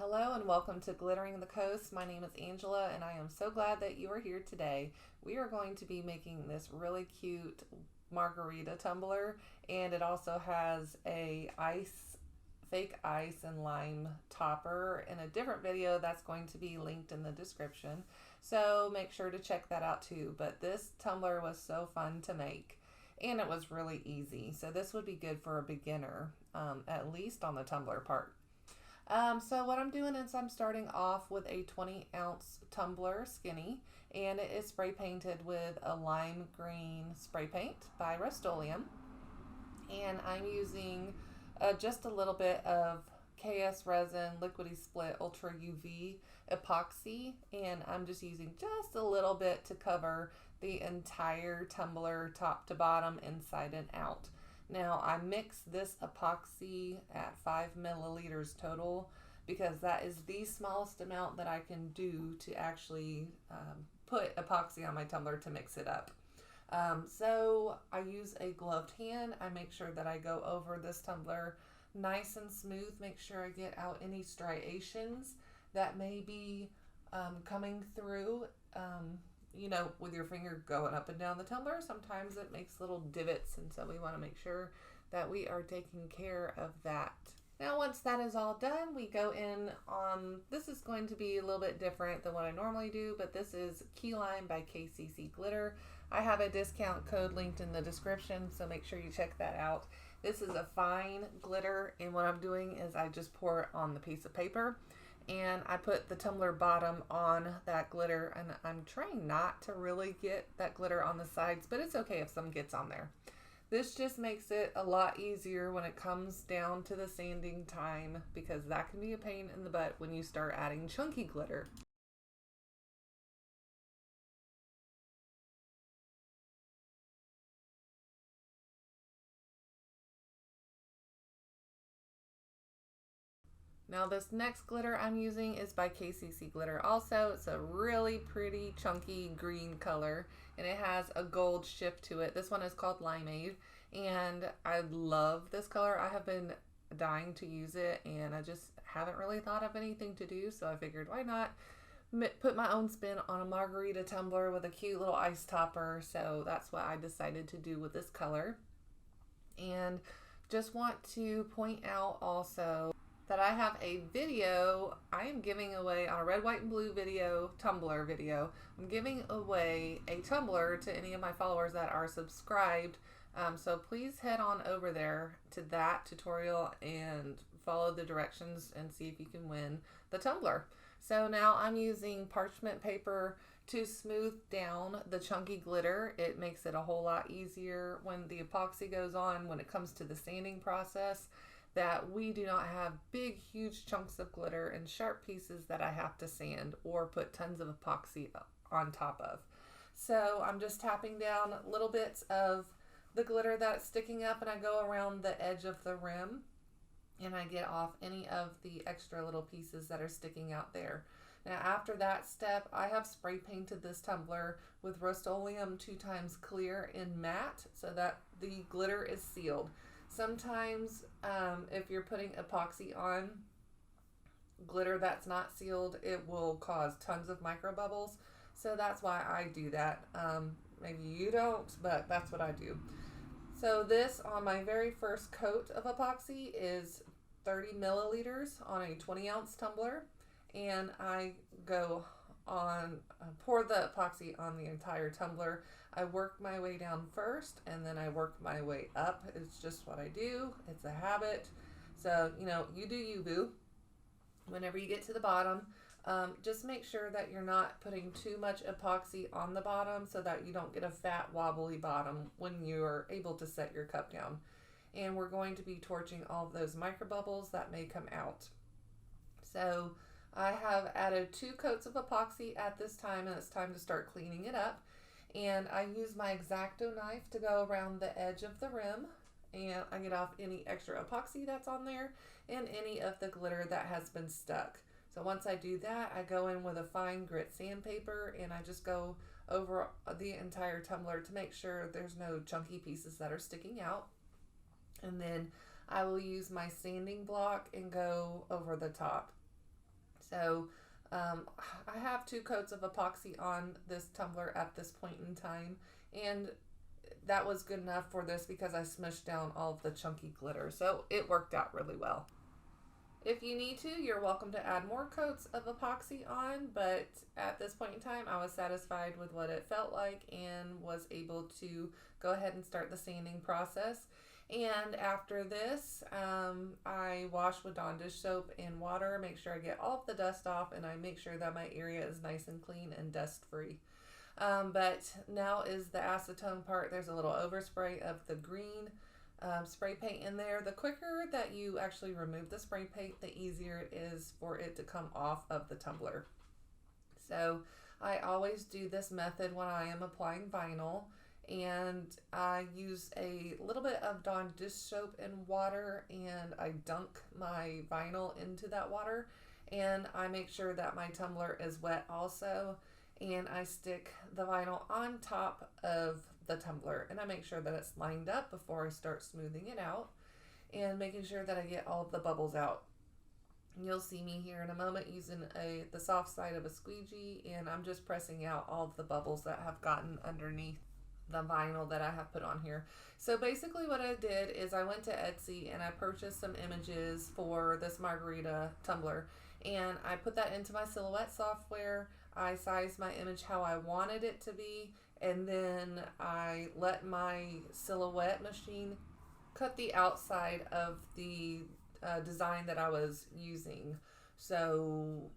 Hello and welcome to Glittering the Coast. My name is Angela and I am so glad that you are here today. We are going to be making this really cute margarita tumbler, and it also has a fake ice and lime topper in a different video that's going to be linked in the description. So make sure to check that out too. But this tumbler was so fun to make and it was really easy. So this would be good for a beginner, at least on the tumbler part. So what I'm doing is I'm starting off with a 20-ounce tumbler skinny, and it is spray painted with a lime green spray paint by Rust-Oleum, and I'm using just a little bit of KS resin liquidy split ultra UV epoxy, and I'm just using just a little bit to cover the entire tumbler top to bottom, inside and out. Now I mix this epoxy at 5 milliliters total because that is the smallest amount that I can do to actually put epoxy on my tumbler to mix it up. So I use a gloved hand. I make sure that I go over this tumbler nice and smooth, make sure I get out any striations that may be coming through. You know, with your finger going up and down the tumbler, sometimes it makes little divots, and so we want to make sure that we are taking care of that. Now, once that is all done, we go in on, this is going to be a little bit different than what I normally do, but this is Key Lime by KCC Glitter. I have a discount code linked in the description, so make sure you check that out. This is a fine glitter, and what I'm doing is I just pour it on the piece of paper, and I put the tumbler bottom on that glitter, and I'm trying not to really get that glitter on the sides, but it's okay if some gets on there. This just makes it a lot easier when it comes down to the sanding time, because that can be a pain in the butt when you start adding chunky glitter. Now this next glitter I'm using is by KCC Glitter also. It's a really pretty chunky green color, and it has a gold shift to it. This one is called Limeade, and I love this color. I have been dying to use it, and I just haven't really thought of anything to do, so I figured why not put my own spin on a margarita tumbler with a cute little ice topper. So that's what I decided to do with this color. And just want to point out also that I have a video I am giving away on a red, white, and blue video, tumbler video. I'm giving away a tumbler to any of my followers that are subscribed. So please head on over there to that tutorial and follow the directions and see if you can win the tumbler. So now I'm using parchment paper to smooth down the chunky glitter. It makes it a whole lot easier when the epoxy goes on, when it comes to the sanding process, that we do not have big, huge chunks of glitter and sharp pieces that I have to sand or put tons of epoxy on top of. So I'm just tapping down little bits of the glitter that's sticking up, and I go around the edge of the rim and I get off any of the extra little pieces that are sticking out there. Now after that step, I have spray painted this tumbler with Rust-Oleum 2x clear in matte so that the glitter is sealed. Sometimes if you're putting epoxy on glitter that's not sealed, it will cause tons of micro bubbles. So that's why I do that. Maybe you don't, but that's what I do. So this, on my very first coat of epoxy, is 30 milliliters on a 20-ounce tumbler. And I go on, pour the epoxy on the entire tumbler. I work my way down first, and then I work my way up. It's just what I do. It's a habit. So, you know, you do you, boo. Whenever you get to the bottom, just make sure that you're not putting too much epoxy on the bottom so that you don't get a fat, wobbly bottom when you're able to set your cup down. And we're going to be torching all of those micro bubbles that may come out. So I have added 2 coats of epoxy at this time, and it's time to start cleaning it up. And I use my X-Acto knife to go around the edge of the rim, and I get off any extra epoxy that's on there and any of the glitter that has been stuck. So once I do that, I go in with a fine grit sandpaper, and I just go over the entire tumbler to make sure there's no chunky pieces that are sticking out. And then I will use my sanding block and go over the top. So I have 2 coats of epoxy on this tumbler at this point in time, and that was good enough for this because I smushed down all of the chunky glitter. So it worked out really well. If you need to, you're welcome to add more coats of epoxy on, but at this point in time, I was satisfied with what it felt like and was able to go ahead and start the sanding process. And after this, I wash with Dawn dish soap and water, make sure I get all of the dust off, and I make sure that my area is nice and clean and dust free. But now is the acetone part. There's a little overspray of the green spray paint in there. The quicker that you actually remove the spray paint, the easier it is for it to come off of the tumbler. So I always do this method when I am applying vinyl, and I use a little bit of Dawn dish soap and water, and I dunk my vinyl into that water, and I make sure that my tumbler is wet also, and I stick the vinyl on top of the tumbler, and I make sure that it's lined up before I start smoothing it out and making sure that I get all of the bubbles out. You'll see me here in a moment using the soft side of a squeegee, and I'm just pressing out all of the bubbles that have gotten underneath the vinyl that I have put on here. So basically what I did is I went to Etsy and I purchased some images for this Margarita Tumbler, and I put that into my Silhouette software. I sized my image how I wanted it to be, and then I let my Silhouette machine cut the outside of the design that I was using. So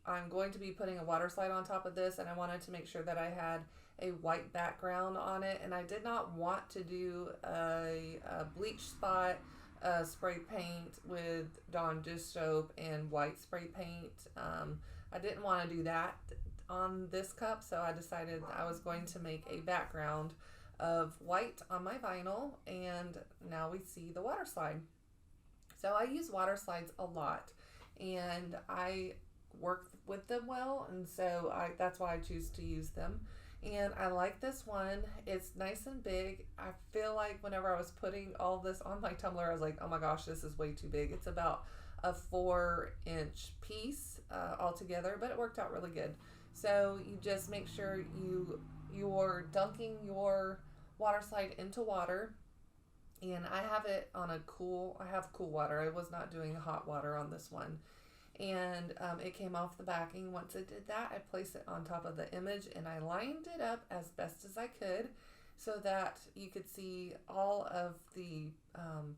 I'm going to be putting a water slide on top of this, and I wanted to make sure that I had a white background on it, and I did not want to do a bleach spot spray paint with Dawn dish soap and white spray paint. I didn't want to do that on this cup, so I decided I was going to make a background of white on my vinyl, and now we see the water slide. So I use water slides a lot, and I work with them well, and so that's why I choose to use them. And I like this one. It's nice and big. I feel like whenever I was putting all this on my tumbler, I was like, oh my gosh, this is way too big. It's about a 4-inch piece altogether, but it worked out really good. So you just make sure you're dunking your water slide into water. And I have it on I have cool water. I was not doing hot water on this one. And it came off the backing. Once it did that, I placed it on top of the image, and I lined it up as best as I could so that you could see all of the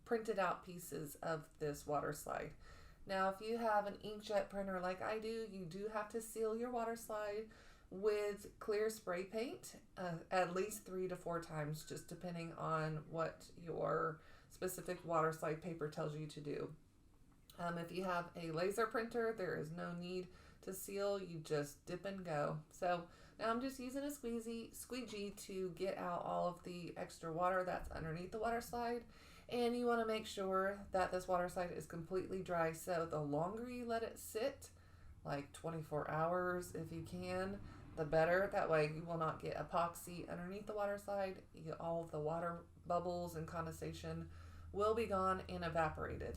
printed out pieces of this water slide. Now, if you have an inkjet printer like I do, you do have to seal your water slide with clear spray paint at least 3 to 4 times, just depending on what your specific water slide paper tells you to do. If you have a laser printer, there is no need to seal. You just dip and go. So now I'm just using a squeegee to get out all of the extra water that's underneath the water slide. And you want to make sure that this water slide is completely dry. So the longer you let it sit, like 24 hours if you can, the better. That way you will not get epoxy underneath the water slide. All of the water bubbles and condensation will be gone and evaporated.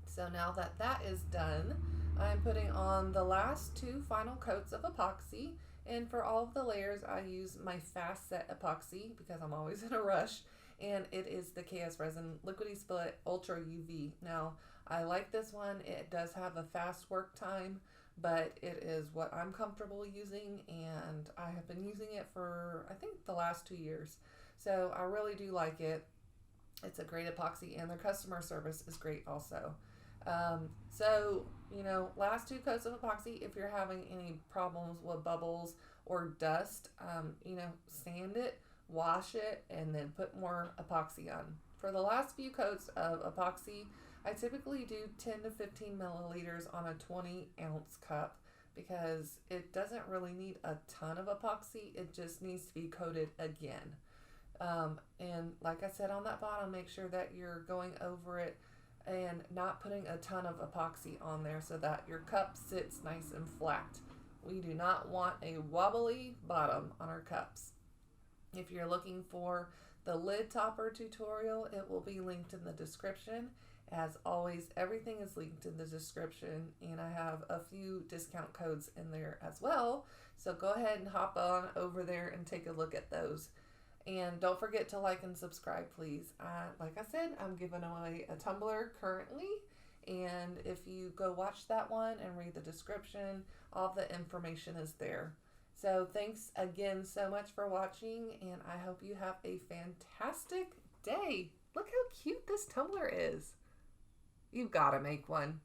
So now that that is done, I'm putting on the last 2 final coats of epoxy. And for all of the layers, I use my fast set epoxy because I'm always in a rush. And it is the KS Resin Liquidy Split Ultra UV. Now, I like this one. It does have a fast work time, but it is what I'm comfortable using, and I have been using it for, I think, the last 2 years. So I really do like it. It's a great epoxy, and their customer service is great also. Last 2 coats of epoxy. If you're having any problems with bubbles or dust, sand it, wash it, and then put more epoxy on. For the last few coats of epoxy, I typically do 10 to 15 milliliters on a 20-ounce cup because it doesn't really need a ton of epoxy. It just needs to be coated again. And like I said on that bottom, make sure that you're going over it and not putting a ton of epoxy on there so that your cup sits nice and flat. We do not want a wobbly bottom on our cups. If you're looking for the lid topper tutorial, it will be linked in the description. As always, everything is linked in the description, and I have a few discount codes in there as well. So go ahead and hop on over there and take a look at those. And don't forget to like and subscribe, please. Like I said, I'm giving away a tumbler currently. And if you go watch that one and read the description, all the information is there. So thanks again so much for watching, and I hope you have a fantastic day. Look how cute this tumbler is. You've got to make one.